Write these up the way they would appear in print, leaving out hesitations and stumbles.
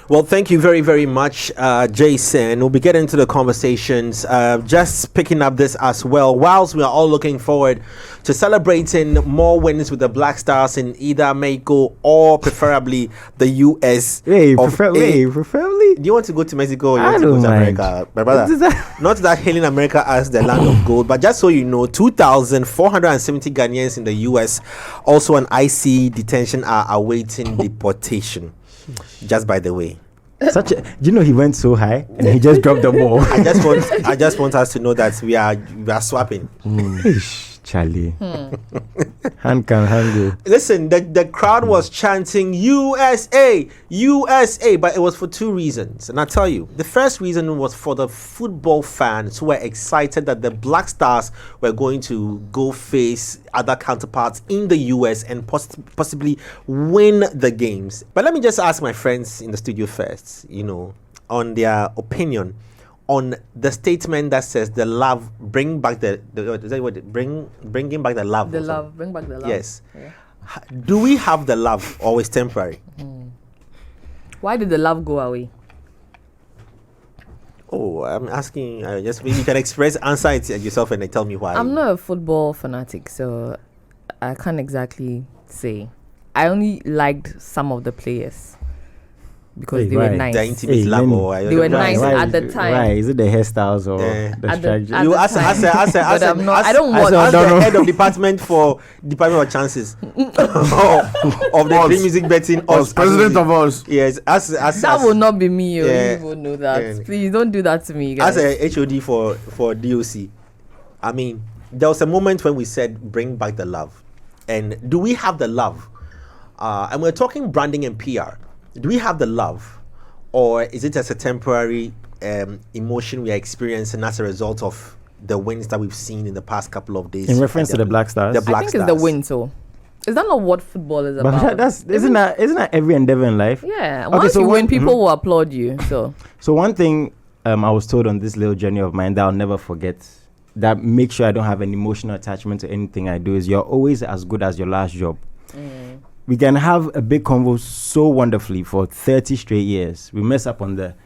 Well, thank you very, very much, Jason. We'll be getting into the conversations. Just picking up this as well. Whilst we are all looking forward to celebrating more wins with the Black Stars in either Mexico or preferably the US. Preferably? Do you want to go to Mexico or you I want to go don't to mind. America? My brother, not that hailing America as the land of gold, but just so you know, 2,470 Ghanaians in the US, also on IC detention, are awaiting deportation. Just by the way. He went so high and he just dropped the ball. I just want us to know that we are swapping. Charlie. Hand can handle. Listen, the crowd was chanting USA, USA, but it was for two reasons. And I'll tell you, the first reason was for the football fans who were excited that the Black Stars were going to go face other counterparts in the US and possibly win the games. But let me just ask my friends in the studio first, on their opinion on the statement that says the love, bring back bringing back the love. The love, bring back the love. Yes. Yeah. Do we have the love or is temporary? Why did the love go away? Oh, I'm asking. Just maybe you can answer it yourself and then tell me why. I'm not a football fanatic, so I can't exactly say. I only liked some of the players. Because they were nice. The intimate love, they were nice at the time. Right? Is it the hairstyles or the strategy? You ask I don't want. As the head of department of chances of the free music betting. As president of us. Yes, that will not be me. You will know that. Please don't do that to me, guys. As a HOD for DOC, I mean, there was a moment when we said bring back the love, and do we have the love? And we're talking branding and PR. Do we have the love, or is it as a temporary emotion we are experiencing as a result of the wins that we've seen in the past couple of days? In reference to the Black Stars? I think it's the win, so. Is that not what football is about? But isn't that every endeavor in life? Yeah. Once you win, people will applaud you. So one thing I was told on this little journey of mine that I'll never forget, that make sure I don't have an emotional attachment to anything I do, is you're always as good as your last job. We can have a big convo so wonderfully for 30 straight years. We mess up on the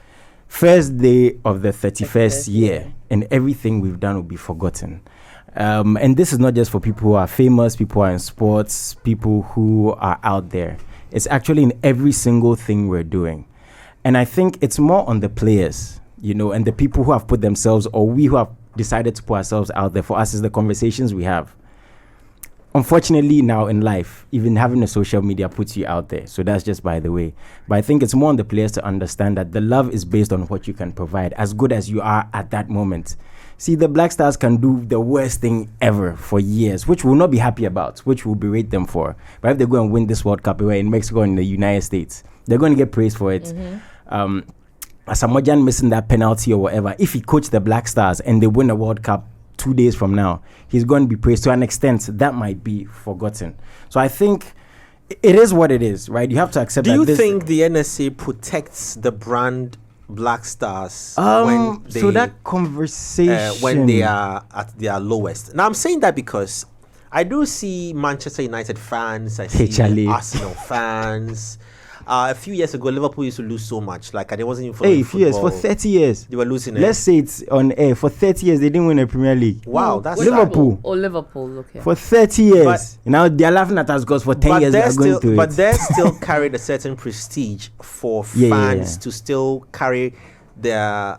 first day of the 31st year, and everything we've done will be forgotten. And this is not just for people who are famous, people who are in sports, people who are out there. It's actually in every single thing we're doing. And I think it's more on the players, and the people who have put themselves, or we who have decided to put ourselves out there. For us, is the conversations we have. Unfortunately, now in life, even having a social media puts you out there. So that's just by the way. But I think it's more on the players to understand that the love is based on what you can provide, as good as you are at that moment. See, the Black Stars can do the worst thing ever for years, which we'll not be happy about, which we'll berate them for. But if they go and win this World Cup in Mexico and the United States, they're going to get praised for it. Asamoah Gyan missing that penalty or whatever, if he coached the Black Stars and they win a World Cup 2 days from now, he's going to be praised. To an extent that might be forgotten. So I think it is what it is, right? You have to accept. Do you think the NSA protects the brand Black Stars when they, so that conversation when they are at their lowest? Now I'm saying that because I do see Manchester United fans, I see Arsenal fans. A few years ago, Liverpool used to lose so much. Like, I wasn't even following football. Years, for 30 years. They were losing it. Let's say it's on air. For 30 years, they didn't win a Premier League. Wow, that's Liverpool. Oh, Liverpool, okay. For 30 years. Now, they're laughing at us because for 10 years, they're going through it. But they still carried a certain prestige for fans to still carry their,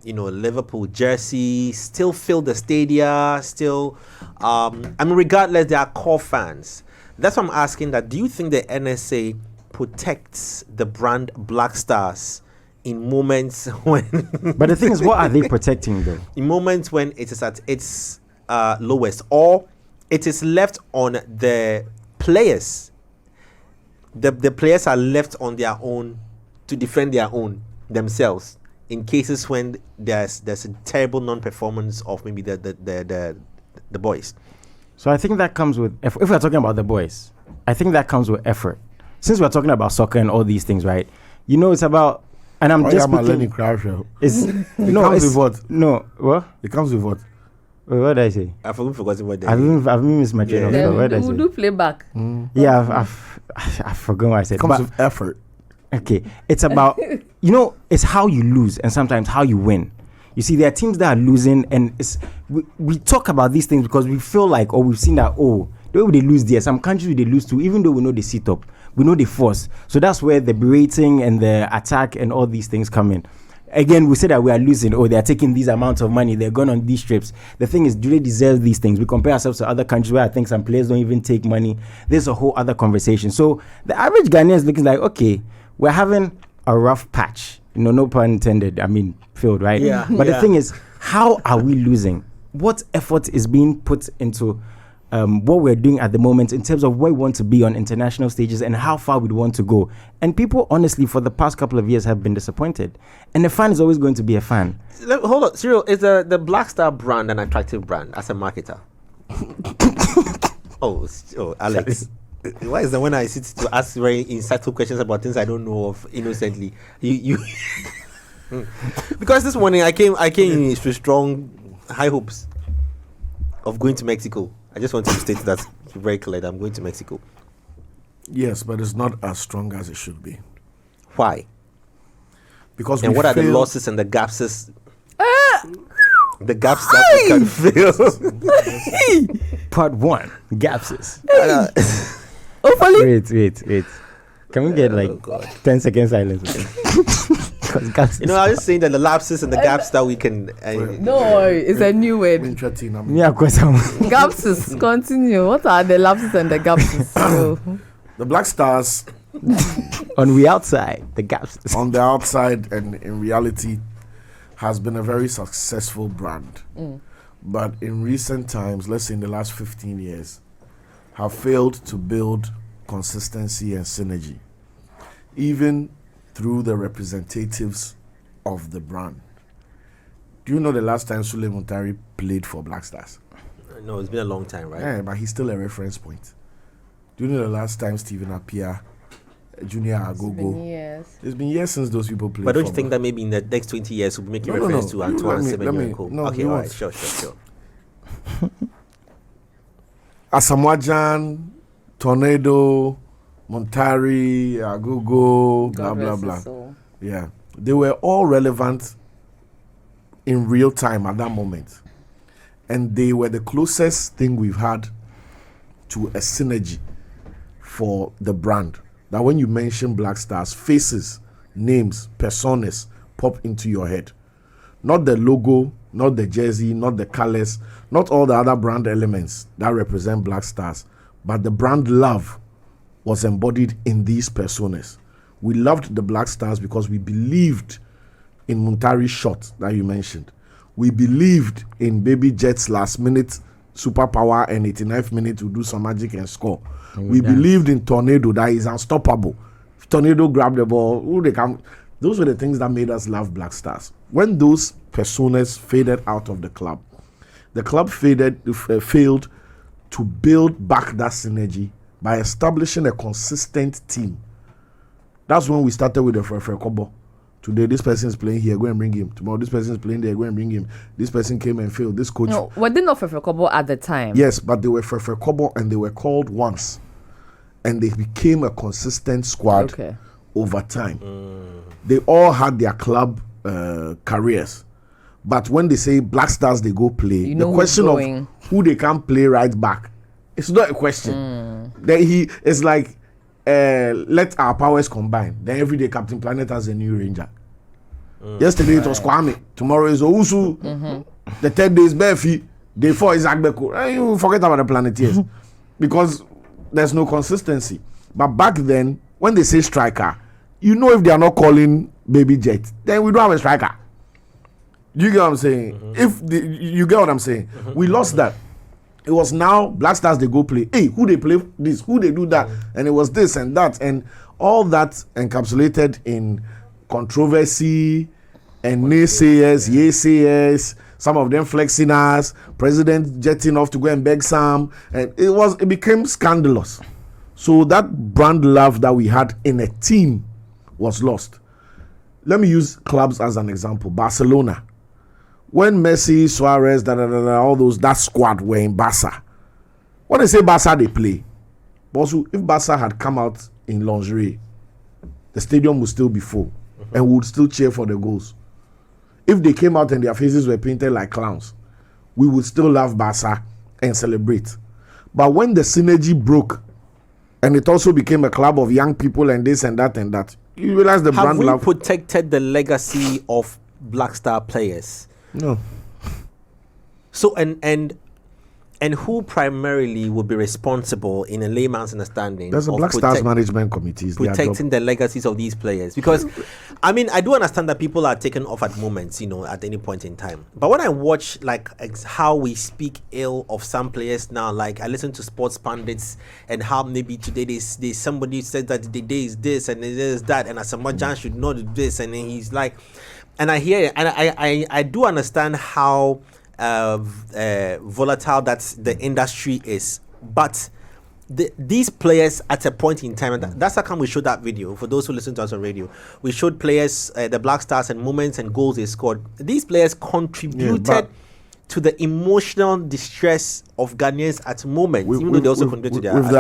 Liverpool jersey, still fill the stadia, still, regardless, they are core fans. That's why I'm asking that. Do you think the NSA protects the brand Black Stars in moments when... But the thing is, what are they protecting though? In moments when it is at its lowest, or it is left on the players. The players are left on their own to defend their own themselves in cases when there's a terrible non-performance of maybe the boys. So I think that comes with, if we're talking about the boys, I think that comes with effort. Since we're talking about soccer and all these things, right? It's about, and I'm just Lenny Kravitz. It comes with what? No, what? It comes with what? Wait, what did I say? I've forgotten what they I've missed my train of thought. What did I say? We'll do playback. Yeah, I've forgotten what I said. It comes with effort. Okay, it's about it's how you lose and sometimes how you win. You see, there are teams that are losing, and we talk about these things because we feel like, or we've seen that, the way they lose there, some countries they lose to, even though we know they sit up, we know they force. So that's where the berating and the attack and all these things come in. Again, we say that we are losing, they are taking these amounts of money, they're going on these trips. The thing is, do they deserve these things? We compare ourselves to other countries where I think some players don't even take money. There's a whole other conversation. So the average Ghanaian is looking like, okay, we're having a rough patch. No pun intended. I mean, filled, right? Yeah. But the thing is, how are we losing? What effort is being put into what we're doing at the moment in terms of where we want to be on international stages and how far we want to go? And people, honestly, for the past couple of years have been disappointed. And the fan is always going to be a fan. Hold on, Cyril, is the Black Star brand an attractive brand as a marketer? oh, Alex. Why is that when I sit to ask very insightful questions about things I don't know of innocently? You because this morning I came with strong high hopes of going to Mexico. I just want to state that very clear that I'm going to Mexico. Yes, but it's not as strong as it should be. Why? Because and what are the losses and the gaps? The gaps that we can fill. Part 1, gapses. Hopefully. Wait. Can we get 10 seconds silence? Gaps. I was just saying that the lapses and the gaps that we can. No, it's a new word. Gapses. Continue. What are the lapses and the gapses? The Black Stars on the outside, the gaps. On the outside and in reality has been a very successful brand. But in recent times, let's say in the last 15 years, have failed to build consistency and synergy, even through the representatives of the brand. Do you know the last time Sule Muntari played for Black Stars? No, it's been a long time, right? Yeah, but he's still a reference point. Do you know the last time Stephen Appiah, Junior Agogo? It's been years since those people played. But don't you think that maybe in the next 20 years we'll be making reference to Antoine Semenyo? No, okay, all right, sure. Asamoah Gyan, Tornado, Muntari, Agogo, blah, blah. Yeah. They were all relevant in real time at that moment. And they were the closest thing we've had to a synergy for the brand. That when you mention Black Stars, faces, names, personas pop into your head. Not the logo, not the jersey, not the colors, not all the other brand elements that represent Black Stars, but the brand love was embodied in these personas. We loved the Black Stars because we believed in Muntari's shot that you mentioned. We believed in Baby Jet's last minute superpower and 89th minute to do some magic and score. We believed in Tornado that is unstoppable. If Tornado grabbed the ball, those were the things that made us love Black Stars. When those personas faded out of the club failed to build back that synergy by establishing a consistent team. That's when we started with the Frefre Kobo. Today, this person is playing here, go and bring him. Tomorrow, this person is playing there, go and bring him. This person came and failed. This coach. No, were they not Frefre Kobo at the time? Yes, but they were Frefre Kobo and they were called once. And they became a consistent squad over time. They all had their club careers. But when they say Black Stars, they go play. The question of who they can play right back, it's not a question. It's like, let our powers combine. Then every day Captain Planet has a new ranger. Yesterday it was Kwame. Tomorrow is Owusu. The third day is Befi. Day 4 is Agbeko. You forget about the Planeteers. Because there's no consistency. But back then, when they say striker, you know if they are not calling Baby Jet, then we don't have a striker. You get what I'm saying? You get what I'm saying? We lost that. It was now Black Stars, they go play. Hey, who they play this? Who they do that? And it was this and that. And all that encapsulated in controversy and naysayers, yaysayers, some of them flexing us, president jetting off to go and beg some. And it became scandalous. So that brand love that we had in a team was lost. Let me use clubs as an example. Barcelona. When Messi, Suarez, all those, that squad were in Barca. When they say Barca, they play. But also, if Barca had come out in lingerie, the stadium would still be full, and we would still cheer for the goals. If they came out and their faces were painted like clowns, we would still love Barca and celebrate. But when the synergy broke, and it also became a club of young people and this and that, you realize the brand love. Have we protected the legacy of Black Star players? No. So and who primarily will be responsible in a layman's understanding? There's a Black Stars management committee protecting the legacies of these players. Because I mean, I do understand that people are taken off at moments, at any point in time. But when I watch like how we speak ill of some players now, like I listen to sports pundits and how maybe today they somebody said that the day is this and it is that, and Asamoah Gyan should know this, and then he's like, and I hear it, and I do understand how volatile that the industry is, but these players at a point in time, and that's how come we showed that video. For those who listen to us on radio, we showed players, the Black Stars, and moments and goals they scored. These players contributed to the emotional distress of Ghanaians at moments, even though they also contributed to their with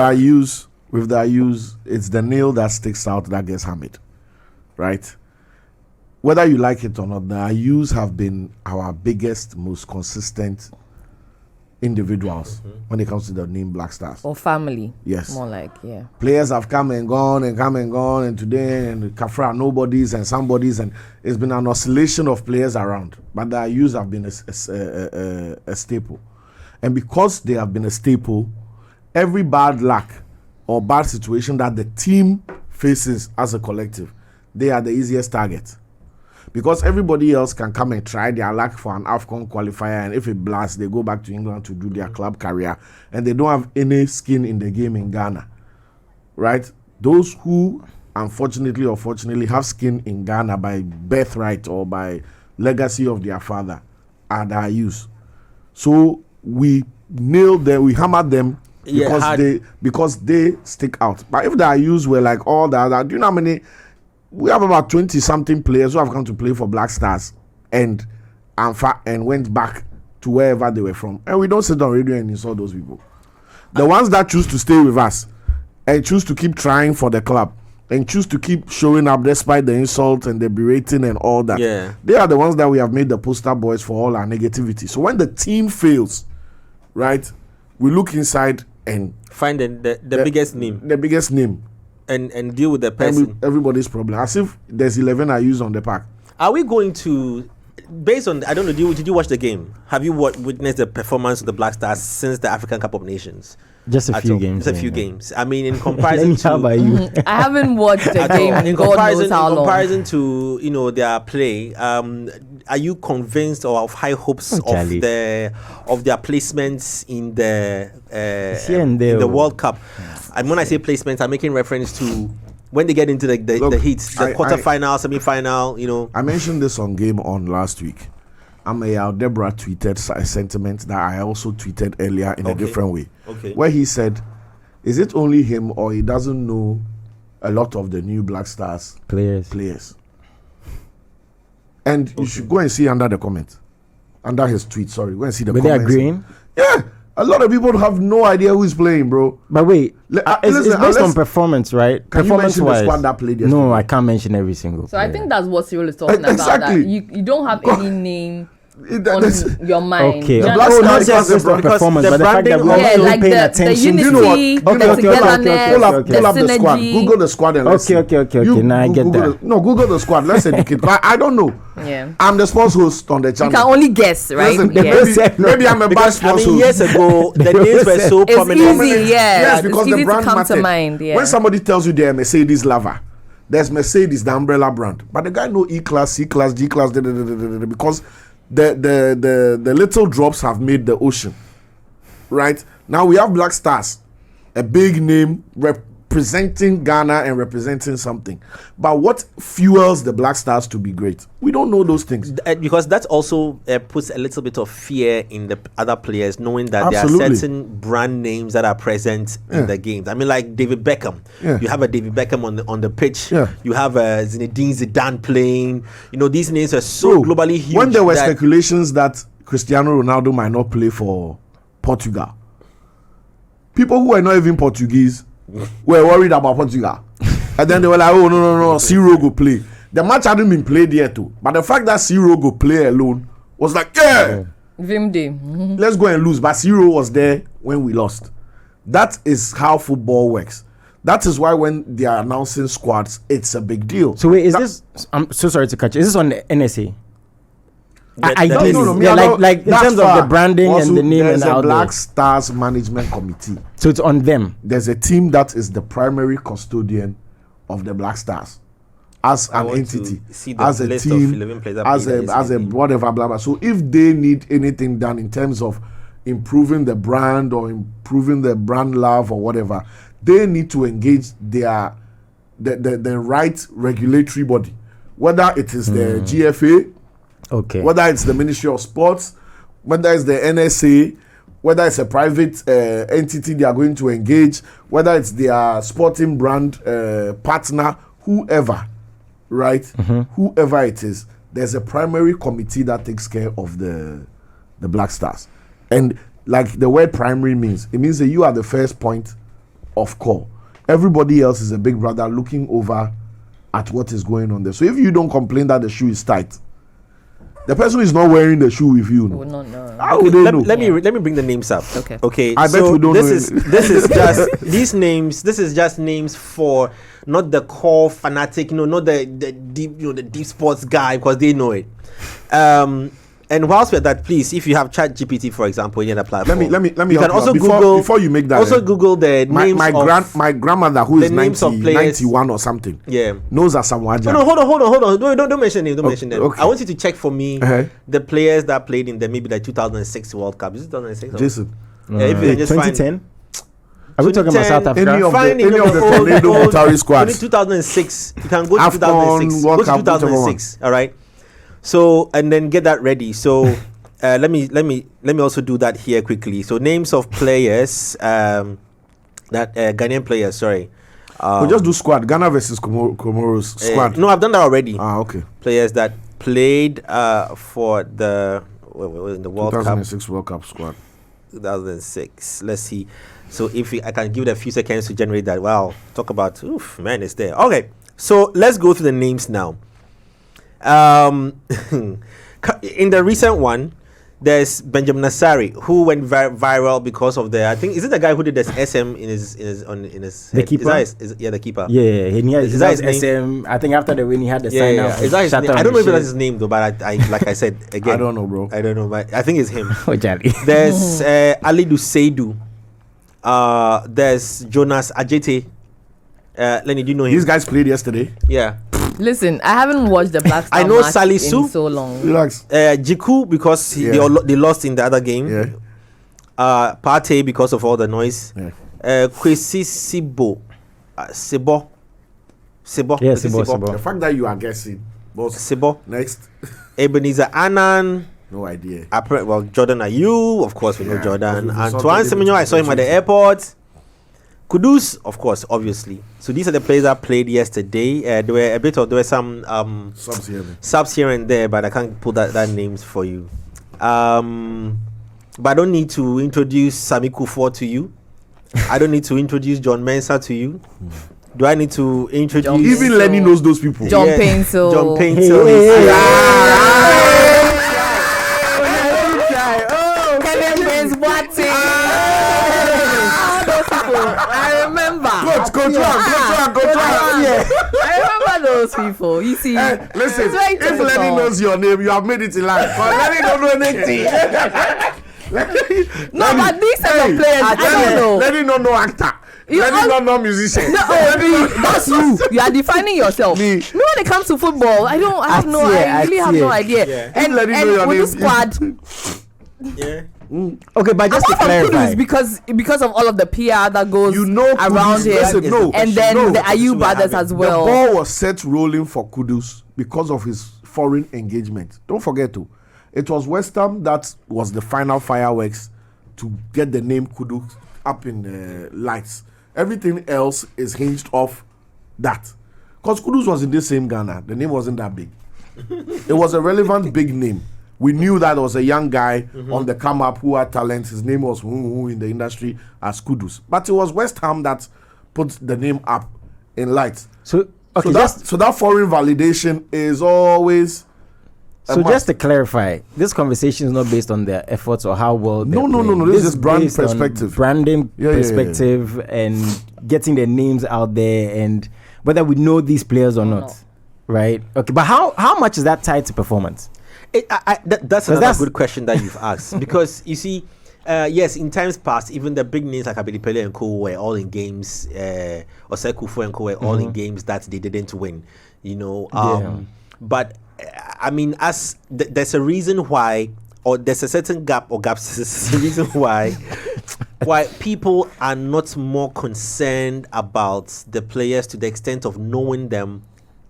their use, it's the nail that sticks out that gets hammered, right? Whether you like it or not, the Ayus have been our biggest, most consistent individuals when it comes to the name Black Stars. Or family. Yes. More like, yeah. Players have come and gone, and today, and Kafra, nobodies and somebodies, and it's been an oscillation of players around. But the Ayus have been a staple. And because they have been a staple, every bad luck or bad situation that the team faces as a collective, they are the easiest target. Because everybody else can come and try their luck for an AFCON qualifier, and if it blasts, they go back to England to do their club career, and they don't have any skin in the game in Ghana, right? Those who, unfortunately or fortunately, have skin in Ghana by birthright or by legacy of their father are the Ayus. So we nailed them, we hammered them because they stick out. But if the Ayus were like all the other, do you know how many? We have about 20-something players who have come to play for Black Stars and went back to wherever they were from. And we don't sit on radio and insult those people. The ones that choose to stay with us and choose to keep trying for the club and choose to keep showing up despite the insult and the berating and all that, they are the ones that we have made the poster boys for all our negativity. So when the team fails, right, we look inside and find the biggest name. The biggest name. And deal with the person. Everybody's problem. As if there's 11 Ayus on the park. Are we going to, based on, I don't know, did you watch the game? Have you witnessed the performance of the Black Stars since the African Cup of Nations? Just a few games. Just a few games. I mean, in comparison to... How about you? I haven't watched the game in comparison to, their play, are you convinced or have high hopes of their placements in the World Cup? And when I say placements, I'm making reference to when they get into the heats, the quarterfinal, semi-final, I mentioned this on Game On last week. Deborah tweeted a sentiment that I also tweeted earlier in a different way. Where he said, is it only him or he doesn't know a lot of the new Black Stars players? And you should go and see under the comment. Under his tweet, sorry. Go and see the comments. But they are agreeing? Yeah. A lot of people have no idea who is playing, bro. But wait, it's based on performance, right? Can you mention the squad that played yesterday? No, I can't mention every single player. I think that's what Cyril is talking about. That you don't have any name on your mind. Okay. Not just the performance, but the fact that we're also paying attention. The unity, the togetherness, pull up the squad. Google the squad and let's see. Okay. Now I get that. No, Google the squad. Let's educate. I don't know. Yeah. I'm the sports host on the channel. You can only guess, right? Listen, maybe I'm a bad sports host. Years ago, the names were so prominent. It's easy, Yes, because the brand comes to mattered. mind. Yeah. When somebody tells you they're a Mercedes lover, there's Mercedes, the umbrella brand. But the guy know E-Class, C-Class, G-Class, because the little drops have made the ocean. Right? Now we have Black Stars, a big name representing Ghana and representing something. But what fuels the Black Stars to be great? We don't know those things. Because that also puts a little bit of fear in the other players, knowing that Absolutely. there are certain brand names that are present in the games. I mean, like David Beckham. You have a David Beckham on the pitch. You have a Zinedine Zidane playing. These names are so globally huge. When there were speculations that Cristiano Ronaldo might not play for Portugal, people who were not even Portuguese were worried about Portugal. And then they were like, oh, no, Zero go play. The match hadn't been played yet too. But the fact that Zero go play alone was like, Vim Day. let's go and lose. But Zero was there when we lost. That is how football works. That is why when they are announcing squads, it's a big deal. So wait, is this? I'm so sorry to cut you. Is this on the NSA? No, Yeah, like in terms of the branding also, and the name there's and a out Black there. Stars Management Committee. So it's on them. There's a team that is the primary custodian of the Black Stars as I an want entity, to see the as a list of team, 11 players that as played a at as a SAP. whatever blah blah. So if they need anything done in terms of improving the brand or improving the brand love or whatever, they need to engage the right regulatory body, whether it is the GFA, Okay. whether it's the Ministry of Sports, whether it's the NSA, whether it's a private entity they are going to engage, whether it's their sporting brand partner, whoever, right? Whoever it is, there's a primary committee that takes care of the Black Stars. And like the word primary means, it means that you are the first point of call. Everybody else is a big brother looking over at what is going on there. So if you don't complain that the shoe is tight, the person who is not wearing the shoe with you, Will not know. how would they know? Let me bring the names up. Okay. Okay. I bet so we don't this know is just these names. This is just names for not the core fanatic, not the deep, the deep sports guy, because they know it. And whilst we're that, please, if you have ChatGPT, for example, in the platform, Let me. You can help also out. Google before you make that. Also Google the names of my grandmother who the is names 90, of players. 91 or something. Yeah. Knows Asamoah Gyan. No, hold on. Don't mention it. Don't mention it. okay. I want you to check for me Uh-huh. the players that played in maybe the 2006 World Cup. Is it 2006? Jason. Yeah, if you just find 2010. Are we talking about South 2010, Africa? Any of Find the old Tornado Qatari squads. Only 2006. You can go to AFCON, 2006. World Go to Cup, whichever 2006. All right. So and then get that ready. So let me also do that here quickly. So names of players, that Ghanaian players. Sorry. We'll just do squad. Ghana versus Comoros squad. No, I've done that already. Okay. Players that played for the in the World Cup 2006 World Cup squad. 2006. Let's see. So I can give it a few seconds to generate that. Wow, talk about man, it's there. Okay, so let's go through the names now. In the recent one, there's Benjamin Asari, who went viral because of I think, is it the guy who did this SM in his The head? keeper? Yeah, the keeper. Yeah, Is that his name? SM. I think after the win, he had the Yeah, sign yeah, out. yeah. Is that his Shut name? down I don't know the if that's shit. his name though, but I like I said again, I don't know, bro. I don't know, but I think it's him. Oh, Jolly. There's Alidu Seidu. There's Jonas Ajete. Lenny, do you know him? These guys played yesterday. Yeah. Listen, I haven't watched the Black Star I know match Salisu. in so long. Relax. Jiku, because they lost in the other game. Yeah. Partey, because of all the noise. Yeah. Kwesi Sibo. Sibo. Yeah, Is it Sibo. The fact that you are guessing. Boss. Sibo. Next. Ebenezer Annan. No idea. Well, Jordan Ayew, of course, we know Yeah, Jordan. because we saw Antoine Jordan Semenyo, I saw him at the 2020. airport. Kudus, of course, obviously. So these are the players that played yesterday. There were some Subs here. subs here and there, but I can't put that names for you. But I don't need to introduce Sami Kufuor to you. I don't need to introduce John Mensah to you. Do I need to introduce John Even So- Lenny knows those people. John Painsil. John Painsil. Kevin Prince Boateng. I remember. I remember those people. You see, Listen, it's very if typical. Lenny knows your name, you have made it in life. But Lenny don't know anything. No, but these type of players, I don't know. Lenny don't know actor. You Lenny all- don't know musician. No, that's you. You are defining yourself. Me. Me, when it comes to football, I really have no idea. Yeah. And, Let me know your and with name. the squad, Yeah. Okay, but just to apart from clarify, Kudus, because of all of the PR that goes You know around Kudus, here, listen, no, and then no. the Ayew Kudus brothers will have as it. well. The ball was set rolling for Kudus because of his foreign engagement. Don't forget to. It was West Ham that was the final fireworks to get the name Kudus up in lights. Everything else is hinged off that. Because Kudus was in this same Ghana. The name wasn't that big. It was a relevant big name. We knew that there was a young guy on the come up who had talent. His name was who in the industry as Kudus. But it was West Ham that put the name up in light. So okay, So that foreign validation is always. So just to clarify, this conversation is not based on their efforts or how well. No. This is brand perspective, branding perspective, and getting their names out there, and whether we know these players or not, right? Okay, but how much is that tied to performance? That's another good question that you've asked because you see, yes, in times past, even the big names like Abedi Pele and Co were all in games, or Kufu and Co were all in games that they didn't win, but. I mean, there's a reason why, or there's a certain gap or gaps. There's a reason why people are not more concerned about the players to the extent of knowing them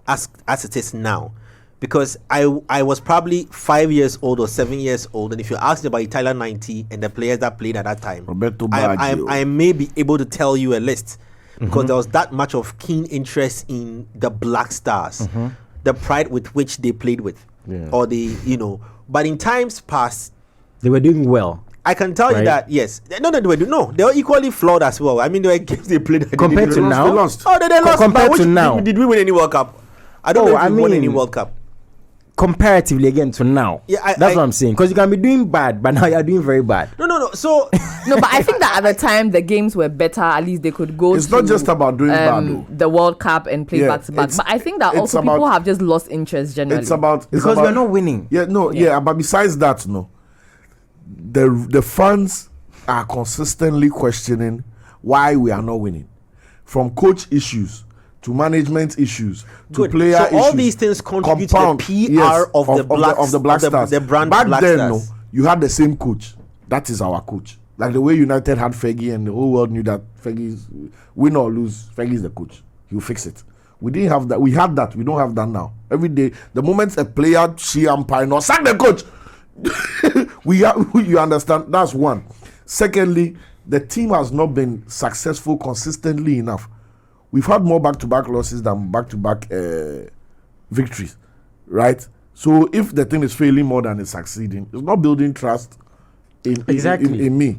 as it is now. Because I was probably 5 years old or 7 years old, and if you ask me about Italia 90 and the players that played at that time, Roberto I may be able to tell you a list because there was that much of keen interest in the Black Stars. The pride with which they played with, or but in times past, they were doing well. I can tell you that yes, they were equally flawed as well. I mean, there were games they played compared to now. They lost. Oh, they lost. Compared to now, did we win any World Cup? I don't know if we won any World Cup. Comparatively again to now, that's what I'm saying. Because you can be doing bad, but now you're doing very bad. No. So no, but I think that at the time the games were better. At least they could go. It's not just about doing bad, though. The World Cup and play back to back. But I think that also people have just lost interest generally. Because we're not winning. But besides that, the fans are consistently questioning why we are not winning, from coach issues to management issues to player issues. So all these things contribute to the PR of the Black Stars. The brand Back Black then, Stars. You had the same coach. That is our coach. Like the way United had Fergie and the whole world knew that Fergie's win or lose, Fergie's the coach. He'll fix it. We didn't have that. We had that. We don't have that now. Every day, the moment a player she umpire or sack the coach, you understand? That's one. Secondly, the team has not been successful consistently enough. We've had more back-to-back losses than back-to-back victories, right? So if the thing is failing more than it's succeeding, it's not building trust in me.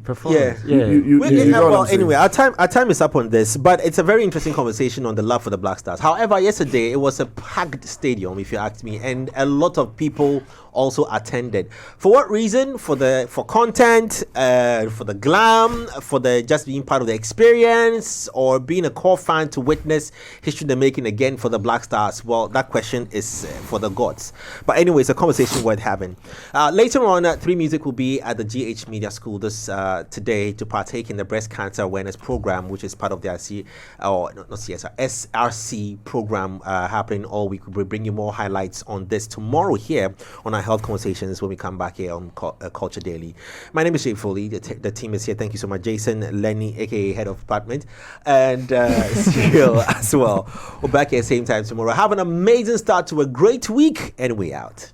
Anyway, our time is up on this, but it's a very interesting conversation on the love for the Black Stars. However, yesterday it was a packed stadium, if you ask me, and a lot of people also attended. For what reason? For content, for the glam, for the just being part of the experience, or being a core fan to witness history they're making again for the Black Stars? Well, that question is for the gods. But anyway, it's a conversation worth having. Later on, 3 Music will be at the GH Media School this today to partake in the breast cancer awareness program, which is part of the SRC program happening all week. We'll bring you more highlights on this tomorrow here on our health conversations when we come back here on Culture Daily. My name is Jay Foley. The team is here. Thank you so much, Jason, Lenny, aka Head of Department, and Cyril as well. We're back here same time tomorrow. Have an amazing start to a great week, and we out.